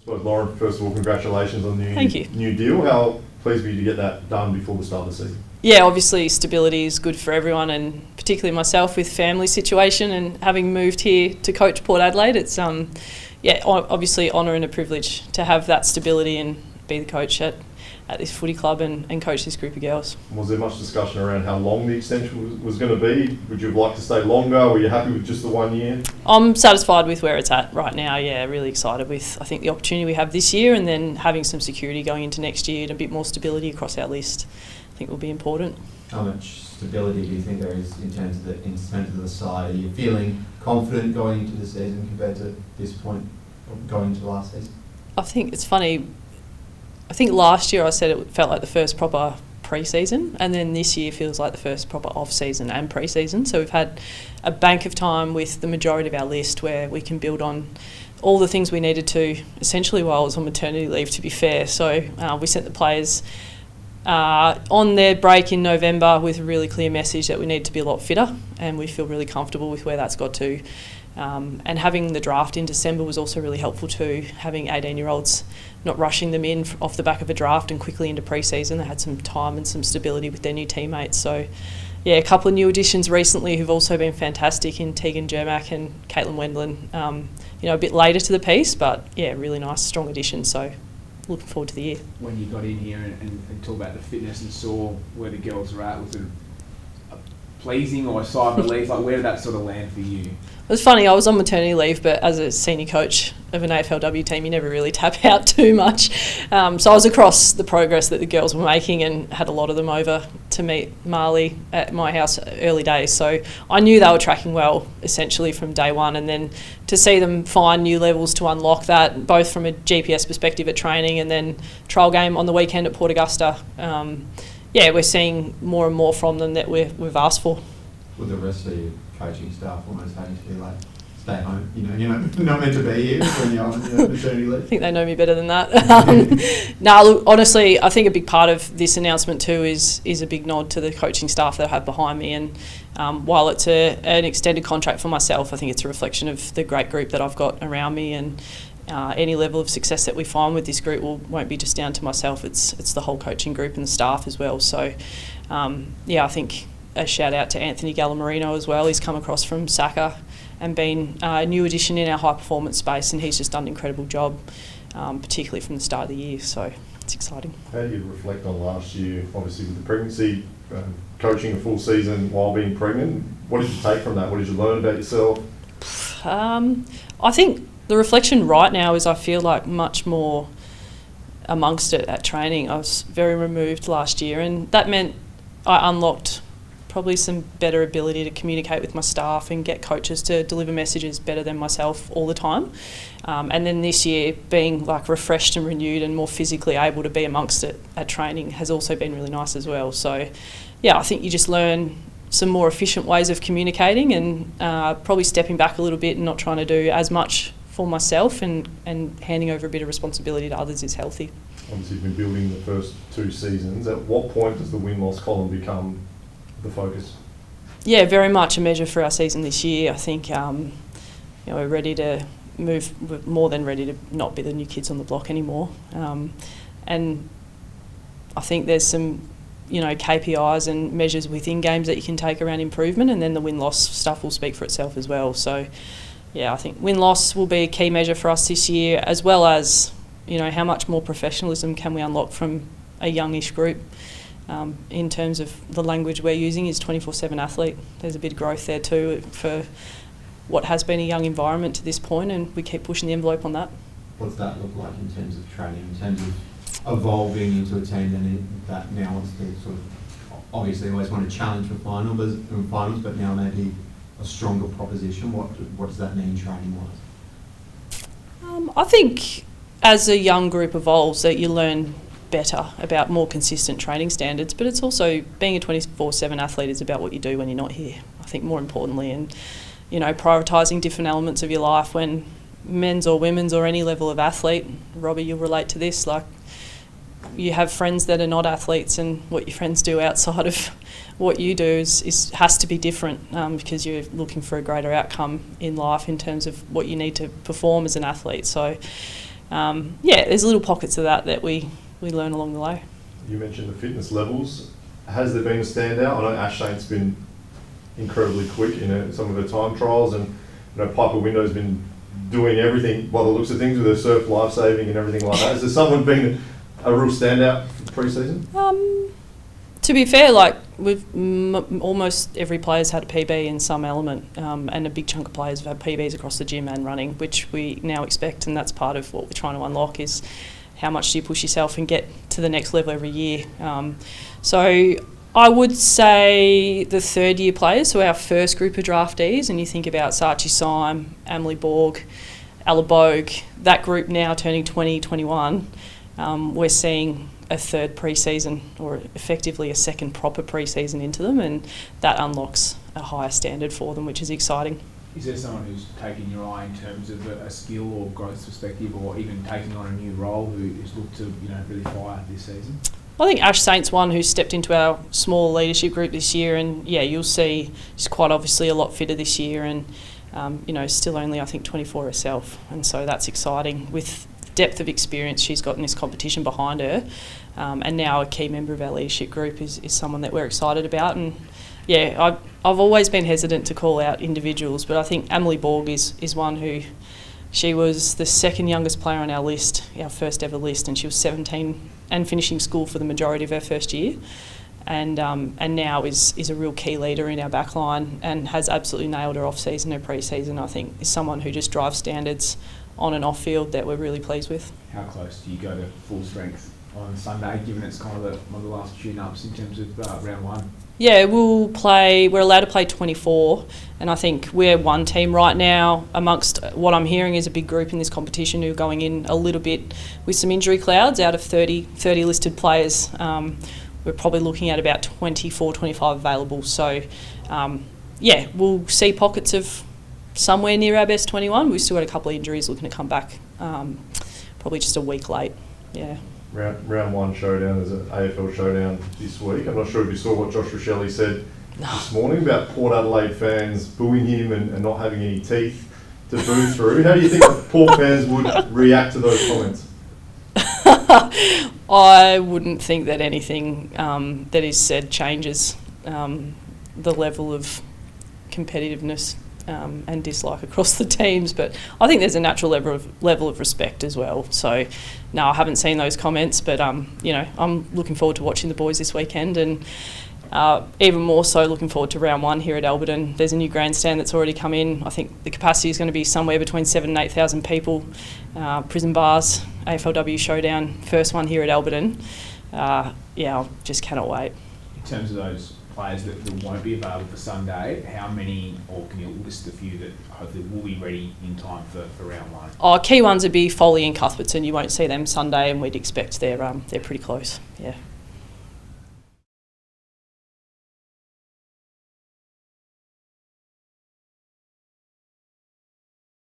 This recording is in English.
So, Lauren, first of all, congratulations on the Thank you. new deal. How pleased were you to get that done before the start of the season? Yeah, obviously stability is good for everyone, and particularly myself with family situation and having moved here to coach Port Adelaide. It's obviously honour and a privilege to have that stability and be the coach at this footy club and coach this group of girls. Was there much discussion around how long the extension was going to be? Would you have liked to stay longer? Were you happy with just the 1 year? I'm satisfied with where it's at right now, yeah, really excited with, I think, the opportunity we have this year, and then having some security going into next year and a bit more stability across our list, I think will be important. How much stability do you think there is in terms of the side? Are you feeling confident going into the season compared to this point going into last season? I think it's funny. I think last year I said it felt like the first proper pre-season, and then this year feels like the first proper off-season and pre-season. So we've had a bank of time with the majority of our list where we can build on all the things we needed to, essentially while I was on maternity leave, to be fair. So we sent the players on their break in November with a really clear message that we need to be a lot fitter, and we feel really comfortable with where that's got to. And having the draft in December was also really helpful too, having 18-year-olds, not rushing them in off the back of a draft and quickly into pre-season. They had some time and some stability with their new teammates. So, yeah, a couple of new additions recently who've also been fantastic in Tegan Jermack and Caitlin Wendland. A bit later to the piece, but, yeah, really nice, strong addition. So, looking forward to the year. When you got in here and talked about the fitness and saw where the girls were at, was it pleasing or a sigh of relief? Like, where did that sort of land for you? It was funny, I was on maternity leave, but as a senior coach of an AFLW team, you never really tap out too much. So I was across the progress that the girls were making and had a lot of them over to meet Marley at my house early days. So I knew they were tracking well, essentially, from day one. And then to see them find new levels to unlock that, both from a GPS perspective at training and then trial game on the weekend at Port Augusta, we're seeing more and more from them that we've asked for. With the rest of your coaching staff almost having to be like, stay home, you're not meant to be here when you're on maternity leave? I think they know me better than that. Look, honestly, I think a big part of this announcement too is a big nod to the coaching staff that I have behind me, and while it's an extended contract for myself, I think it's a reflection of the great group that I've got around me, and any level of success that we find with this group won't be just down to myself, it's the whole coaching group and the staff as well. So I think a shout out to Anthony Gallamarino as well. He's come across from Saka and been a new addition in our high performance space, and he's just done an incredible job, particularly from the start of the year. So it's exciting. How do you reflect on last year, obviously with the pregnancy, coaching a full season while being pregnant? What did you take from that? What did you learn about yourself? I think the reflection right now is I feel like much more amongst it at training. I was very removed last year, and that meant I unlocked probably some better ability to communicate with my staff and get coaches to deliver messages better than myself all the time. And then this year, being like refreshed and renewed and more physically able to be amongst it at training has also been really nice as well. So, I think you just learn some more efficient ways of communicating, and probably stepping back a little bit and not trying to do as much for myself, and handing over a bit of responsibility to others is healthy. Obviously, you've been building the first 2 seasons. At what point does the win-loss column become the focus? Yeah, very much a measure for our season this year. I think we're ready to move. We're more than ready to not be the new kids on the block anymore. And I think there's some KPIs and measures within games that you can take around improvement, and then the win-loss stuff will speak for itself as well. So I think win-loss will be a key measure for us this year, as well as how much more professionalism can we unlock from a youngish group. In terms of the language we're using is 24/7 athlete. There's a bit of growth there too for what has been a young environment to this point, and we keep pushing the envelope on that. What's that look like in terms of training, in terms of evolving into a team that now wants to sort of obviously always want to challenge for finals, but now maybe a stronger proposition? What does that mean training-wise? I think as a young group evolves, that you learn better about more consistent training standards, but it's also being a 24/7 athlete is about what you do when you're not here, I think, more importantly, and prioritising different elements of your life when men's or women's or any level of athlete. Robbie, you'll relate to this, like you have friends that are not athletes, and what your friends do outside of what you do has to be different, because you're looking for a greater outcome in life in terms of what you need to perform as an athlete. So there's little pockets of that we learn along the way. You mentioned the fitness levels. Has there been a standout? I know Ash Saint's been incredibly quick in some of her time trials, and Piper Window's been doing everything by the looks of things with her surf life-saving and everything like that. Has there someone been a real standout for pre-season? To be fair, like almost every player's had a PB in some element, and a big chunk of players have had PBs across the gym and running, which we now expect, and that's part of what we're trying to unlock is how much do you push yourself and get to the next level every year. So I would say the third year players, so our first group of draftees, and you think about Sachi Syme, Emily Borg, Ella Bogue, that group now turning 20, 21, we're seeing a third pre-season, or effectively a second proper pre-season into them, and that unlocks a higher standard for them, which is exciting. Is there someone who's taken your eye in terms of a skill or growth perspective, or even taking on a new role, who's looked to really fire this season? I think Ash Saint's one who's stepped into our small leadership group this year, and you'll see she's quite obviously a lot fitter this year, and still only I think 24 herself, and so that's exciting with depth of experience she's got in this competition behind her, and now a key member of our leadership group is someone that we're excited about. And I've always been hesitant to call out individuals, but I think Emily Borg is one who, she was the second youngest player on our list, our first ever list, and she was 17 and finishing school for the majority of her first year, and now is a real key leader in our backline and has absolutely nailed her off-season, her pre-season. I think is someone who just drives standards on and off field that we're really pleased with. How close do you go to full strength on Sunday, given it's kind of one of the last tune-ups in terms of round one? Yeah, we're allowed to play 24, and I think we're one team right now amongst what I'm hearing is a big group in this competition who are going in a little bit with some injury clouds. Out of 30 listed players, we're probably looking at about 24, 25 available. So, we'll see pockets of somewhere near our best 21. We've still got a couple of injuries looking to come back, probably just a week late. Yeah. Round one showdown is an AFL showdown this week. I'm not sure if you saw what Josh Rochelle said this morning about Port Adelaide fans booing him and not having any teeth to boo through. How do you think Port fans would react to those comments? I wouldn't think that anything that is said changes the level of competitiveness and dislike across the teams, but I think there's a natural level of respect as well. So, no, I haven't seen those comments, but I'm looking forward to watching the boys this weekend, and even more so looking forward to round one here at Alberton. There's a new grandstand that's already come in. I think the capacity is going to be somewhere between 7,000 and 8,000 people. Prison Bars, AFLW showdown, first one here at Alberton. I just cannot wait. In terms of those players that won't be available for Sunday, how many, or can you list a few that hopefully will be ready in time for round one? Key ones would be Foley and Cuthbertson. You won't see them Sunday, and we'd expect they're pretty close. Yeah.